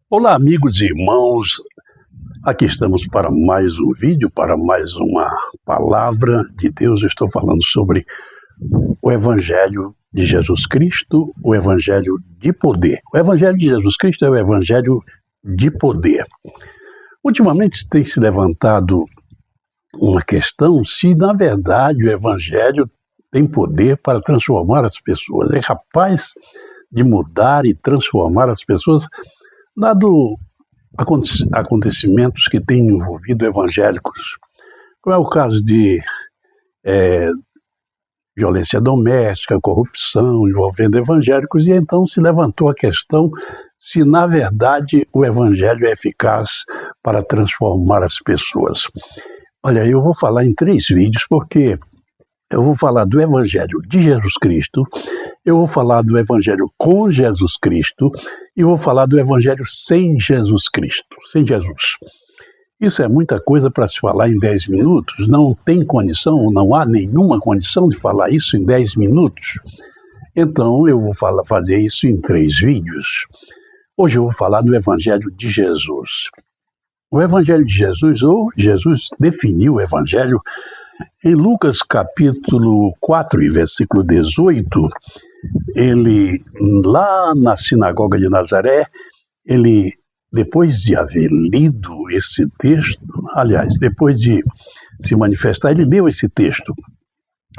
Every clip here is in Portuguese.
Olá, amigos e irmãos. Aqui estamos para mais um vídeo, para mais uma palavra de Deus. Eu estou falando sobre o Evangelho de Jesus Cristo, o Evangelho de poder. O Evangelho de Jesus Cristo é o Evangelho de poder. Ultimamente tem se levantado uma questão se, na verdade, o Evangelho tem poder para transformar as pessoas. É capaz de mudar e transformar as pessoas, dado acontecimentos que têm envolvido evangélicos, como é o caso de violência doméstica, corrupção envolvendo evangélicos, e então se levantou a questão se, na verdade, o evangelho é eficaz para transformar as pessoas. Olha, eu vou falar em 3 vídeos, porque eu vou falar do evangelho de Jesus Cristo, eu vou falar do evangelho com Jesus Cristo e vou falar do evangelho sem Jesus Cristo, sem Jesus. Isso é muita coisa para se falar em 10 minutos, não tem condição, não há nenhuma condição de falar isso em 10 minutos. Então eu vou fazer isso em 3 vídeos. Hoje eu vou falar do evangelho de Jesus. O evangelho de Jesus, ou Jesus definiu o evangelho em Lucas capítulo 4 e versículo 18, ele, lá na sinagoga de Nazaré, ele, depois de haver lido esse texto, aliás, depois de se manifestar, ele leu esse texto: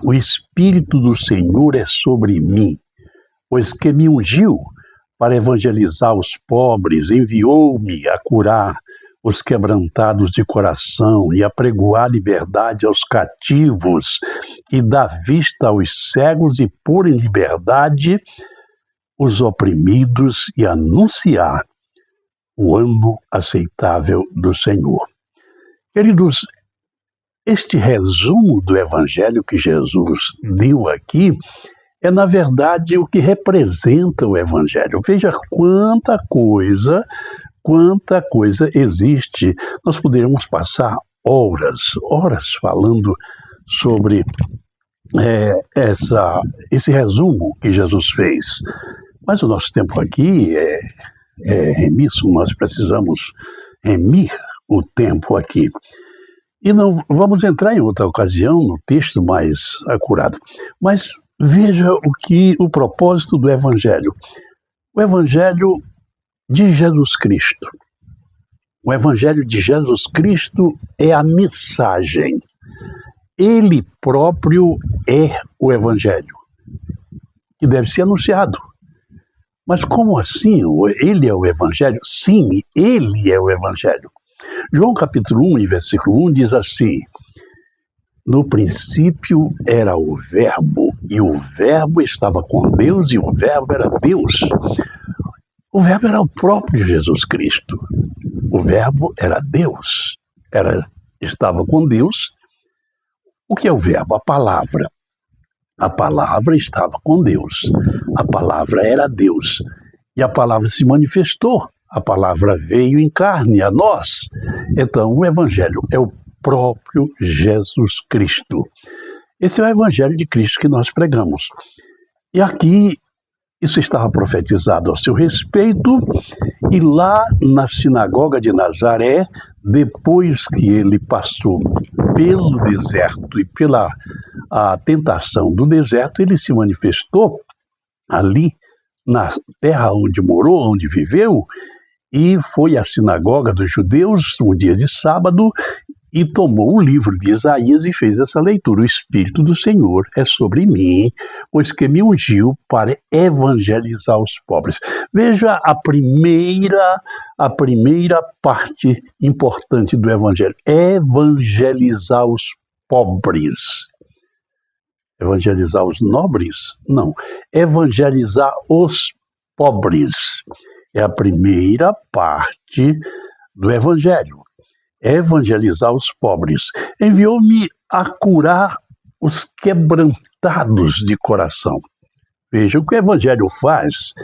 "O Espírito do Senhor é sobre mim, pois que me ungiu para evangelizar os pobres, enviou-me a curar os quebrantados de coração e apregoar liberdade aos cativos e dar vista aos cegos e pôr em liberdade os oprimidos e anunciar o ano aceitável do Senhor." Queridos, este resumo do evangelho que Jesus deu aqui é, na verdade, o que representa o evangelho. Veja quanta coisa existe. Nós poderíamos passar horas falando sobre esse resumo que Jesus fez. Mas o nosso tempo aqui é remisso, nós precisamos remir o tempo aqui. E não vamos entrar em outra ocasião no texto mais acurado. Mas veja o propósito do Evangelho. O Evangelho de Jesus Cristo. O Evangelho de Jesus Cristo é a mensagem. Ele próprio é o Evangelho, que deve ser anunciado. Mas como assim? Ele é o Evangelho? Sim, ele é o Evangelho. João capítulo 1 e versículo 1 diz assim: "No princípio era o Verbo, e o Verbo estava com Deus, e o Verbo era Deus." O Verbo era o próprio Jesus Cristo. O Verbo era Deus, estava com Deus. O que é o Verbo? A palavra. A palavra estava com Deus. A palavra era Deus. E a palavra se manifestou. A palavra veio em carne a nós. Então, o Evangelho é o próprio Jesus Cristo. Esse é o Evangelho de Cristo que nós pregamos. E aqui, isso estava profetizado a seu respeito, e lá na sinagoga de Nazaré, depois que ele passou pelo deserto e pela tentação do deserto, ele se manifestou ali na terra onde morou, onde viveu, e foi à sinagoga dos judeus um dia de sábado e tomou o livro de Isaías e fez essa leitura: "O Espírito do Senhor é sobre mim, pois que me ungiu para evangelizar os pobres." Veja a primeira parte importante do Evangelho: evangelizar os pobres. Evangelizar os nobres? Não. Evangelizar os pobres. É a primeira parte do Evangelho. Evangelizar os pobres. Enviou-me a curar os quebrantados de coração. Veja o que o Evangelho faz.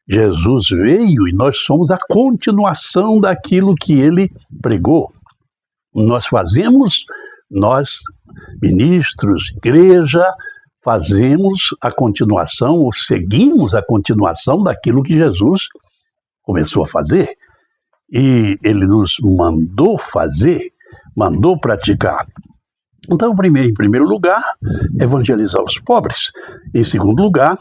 Jesus veio e nós somos a continuação daquilo que ele pregou. Nós ministros, igreja, fazemos a continuação ou seguimos a continuação daquilo que Jesus começou a fazer, e ele nos mandou fazer, mandou praticar. Então, em primeiro lugar, evangelizar os pobres. Em segundo lugar,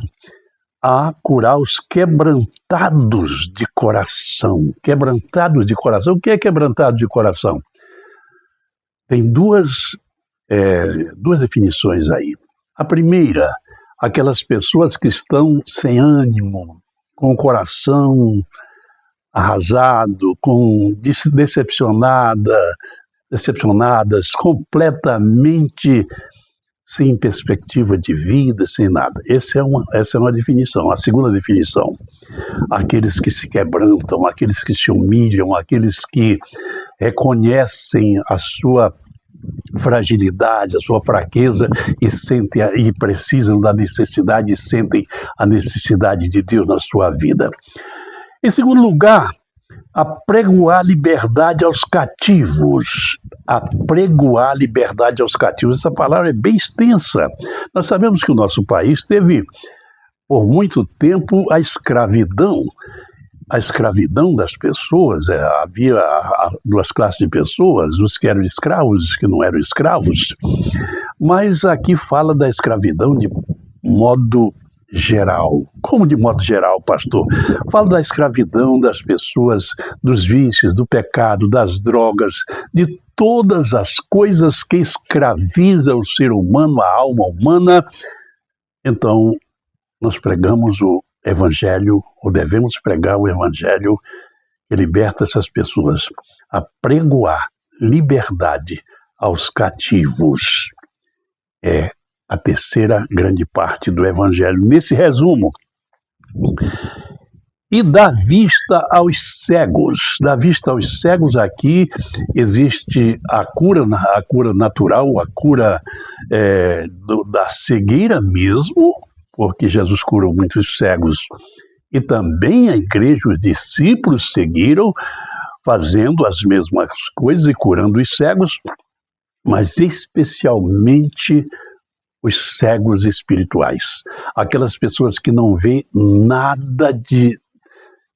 a curar os quebrantados de coração. Quebrantados de coração. O que é quebrantado de coração? Tem duas definições aí. A primeira, aquelas pessoas que estão sem ânimo, com o coração arrasado, decepcionadas, completamente sem perspectiva de vida, sem nada. Essa é uma definição. A segunda definição, aqueles que se quebrantam, aqueles que se humilham, aqueles que reconhecem a sua fragilidade, a sua fraqueza e precisam da necessidade e sentem a necessidade de Deus na sua vida. Em segundo lugar, apregoar liberdade aos cativos. Apregoar liberdade aos cativos. Essa palavra é bem extensa. Nós sabemos que o nosso país teve, por muito tempo, a escravidão das pessoas. Havia duas classes de pessoas, os que eram escravos e os que não eram escravos. Mas aqui fala da escravidão de modo geral. Como de modo geral, pastor? Fala da escravidão das pessoas, dos vícios, do pecado, das drogas, de todas as coisas que escravizam o ser humano, a alma humana. Então, nós pregamos o Evangelho, ou devemos pregar o Evangelho que liberta essas pessoas. Apregoar liberdade aos cativos é a terceira grande parte do Evangelho. Nesse resumo, e dar vista aos cegos. Dar vista aos cegos aqui existe a cura natural, a cura da cegueira mesmo, porque Jesus curou muitos cegos. E também a igreja, os discípulos seguiram fazendo as mesmas coisas e curando os cegos, mas especialmente os cegos espirituais, aquelas pessoas que não vêem nada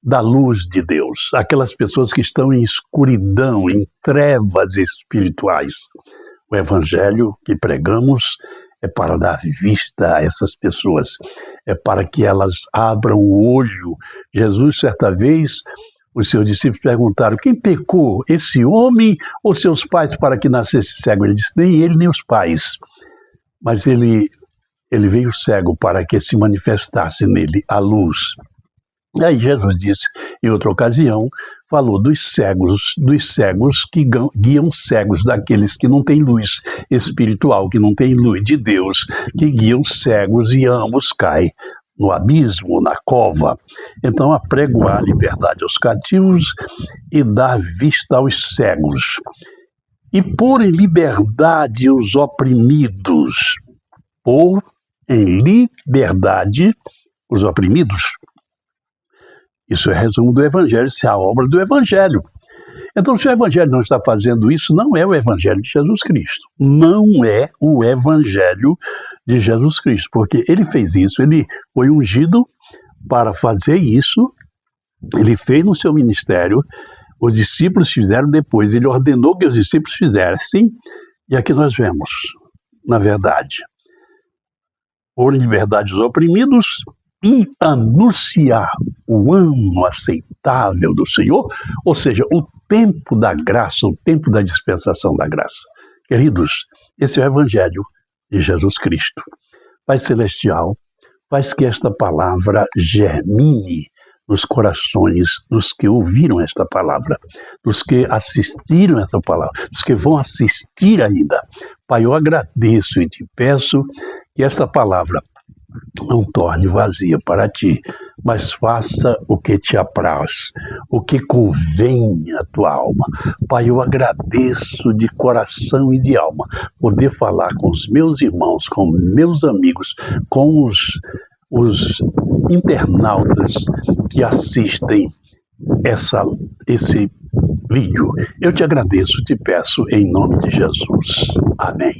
da luz de Deus, aquelas pessoas que estão em escuridão, em trevas espirituais. O Evangelho que pregamos é para dar vista a essas pessoas, é para que elas abram o olho. Jesus, certa vez, os seus discípulos perguntaram: quem pecou, esse homem ou seus pais, para que nascesse cego? Ele disse: nem ele nem os pais. Mas ele veio cego para que se manifestasse nele a luz. E aí Jesus disse, em outra ocasião, falou dos cegos que guiam cegos, daqueles que não têm luz espiritual, que não têm luz de Deus, que guiam cegos e ambos caem no abismo, na cova. Então, apregoar a liberdade aos cativos e dar vista aos cegos. E pôr em liberdade os oprimidos. Pôr em liberdade os oprimidos. Isso é resumo do Evangelho, isso é a obra do Evangelho. Então, se o Evangelho não está fazendo isso, não é o Evangelho de Jesus Cristo. Não é o Evangelho de Jesus Cristo, porque ele fez isso, ele foi ungido para fazer isso, ele fez no seu ministério, os discípulos fizeram depois, ele ordenou que os discípulos fizessem, e aqui nós vemos, na verdade, pôr em liberdade os oprimidos e anunciar o ano aceitável do Senhor, ou seja, o tempo da graça, o tempo da dispensação da graça. Queridos, esse é o Evangelho de Jesus Cristo. Pai Celestial, faz que esta palavra germine nos corações dos que ouviram esta palavra, dos que assistiram esta palavra, dos que vão assistir ainda. Pai, eu agradeço e te peço que esta palavra não torne vazia para ti, mas faça o que te apraz, o que convém à tua alma. Pai, eu agradeço de coração e de alma poder falar com os meus irmãos, com meus amigos, com os internautas que assistem esse vídeo. Eu te agradeço, te peço em nome de Jesus. Amém.